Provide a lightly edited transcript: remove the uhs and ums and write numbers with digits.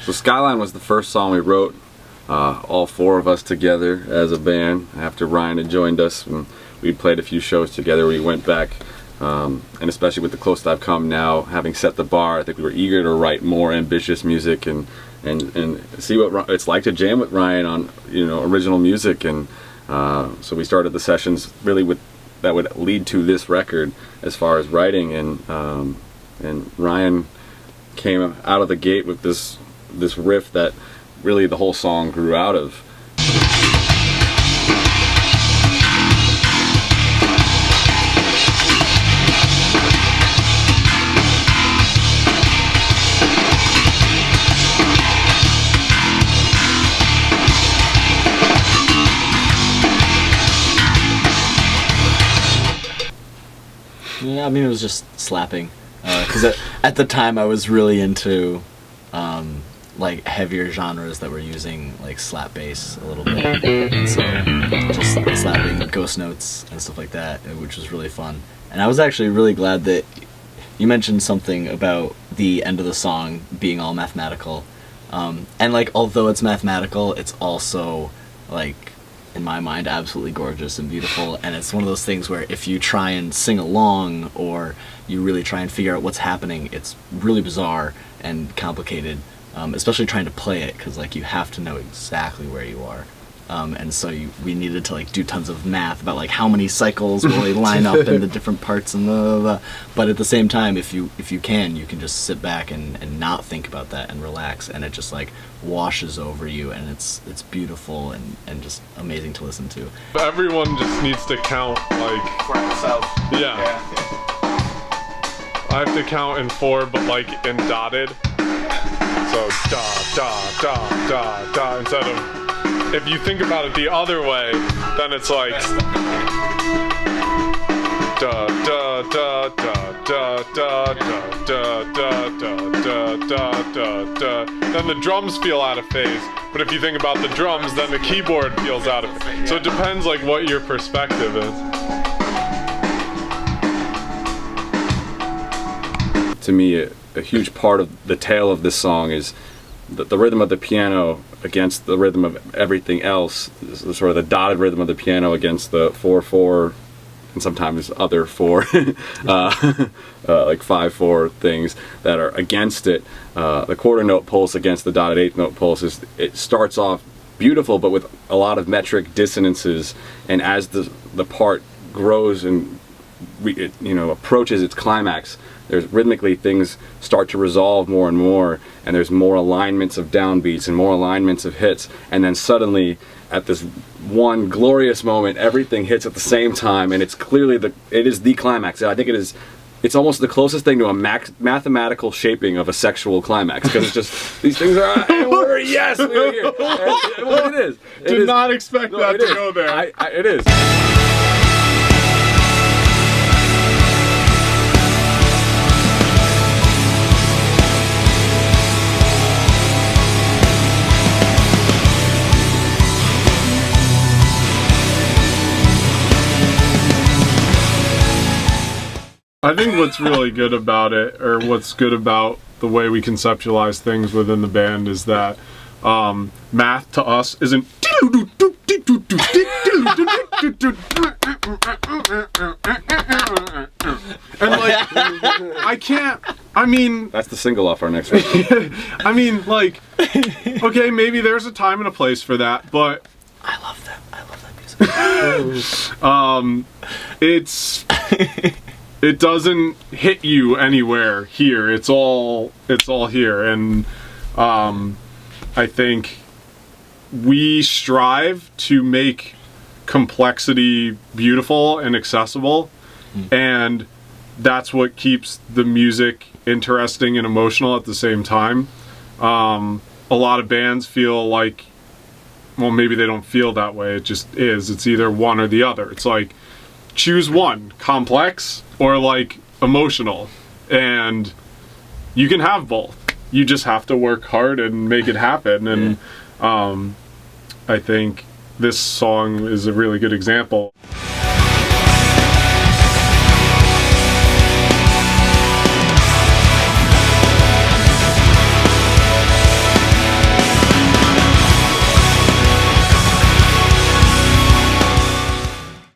So Skyline was the first song we wrote, all four of us together as a band. After Ryan had joined us, and we played a few shows together, we went back, and especially with the closest I've come now, having set the bar, I think we were eager to write more ambitious music and see what it's like to jam with Ryan on original music, and so we started the sessions really with that would lead to this record as far as writing, and Ryan came out of the gate with this riff that really the whole song grew out of. Yeah, I mean, it was just slapping. Because at the time I was really into like heavier genres that were using like slap bass a little bit, and so just slapping ghost notes and stuff like that, which was really fun. And I was actually really glad that you mentioned something about the end of the song being all mathematical, and like although it's mathematical, it's also like, in my mind, absolutely gorgeous and beautiful. And it's one of those things where if you try and sing along or you really try and figure out what's happening, it's really bizarre and complicated, especially trying to play it, because like you have to know exactly where you are. And so we needed to like do tons of math about like how many cycles will they line up in the different parts and blah, blah, blah. But at the same time, if you can just sit back and not think about that and relax, and it just like washes over you, and it's beautiful and just amazing to listen to. Everyone just needs to count like for themselves. Yeah. I have to count in 4, but like in dotted. So da da da da da instead of. If you think about it the other way, then it's like da da da da da da da da da da da da da. Then the drums feel out of phase. But if you think about the drums, then the keyboard feels out of phase. So it depends like what your perspective is. To me, a huge part of the tale of this song is the rhythm of the piano against the rhythm of everything else, sort of the dotted rhythm of the piano against the 4/4 and sometimes other 4 like 5/4 things that are against it. The quarter note pulse against the dotted eighth note pulse it starts off beautiful, but with a lot of metric dissonances, and as the part grows and approaches its climax, there's rhythmically things start to resolve more and more, and there's more alignments of downbeats and more alignments of hits, and then suddenly at this one glorious moment everything hits at the same time, and it's clearly it is the climax. I think it's almost the closest thing to a mathematical shaping of a sexual climax, because it's just these things are yes, we're here. Well, it is. Did not expect that to go there. It is. I think what's really good about it, or what's good about the way we conceptualize things within the band, is that math to us isn't and like that's the single off our next record. I mean, like, okay, maybe there's a time and a place for that, but I love that music. it doesn't hit you anywhere here. It's all here, and I think we strive to make complexity beautiful and accessible, and that's what keeps the music interesting and emotional at the same time. A lot of bands feel like, well, maybe they don't feel that way. It just is. It's either one or the other. It's like, choose one, complex or like emotional, and you can have both. You just have to work hard and make it happen. And I think this song is a really good example.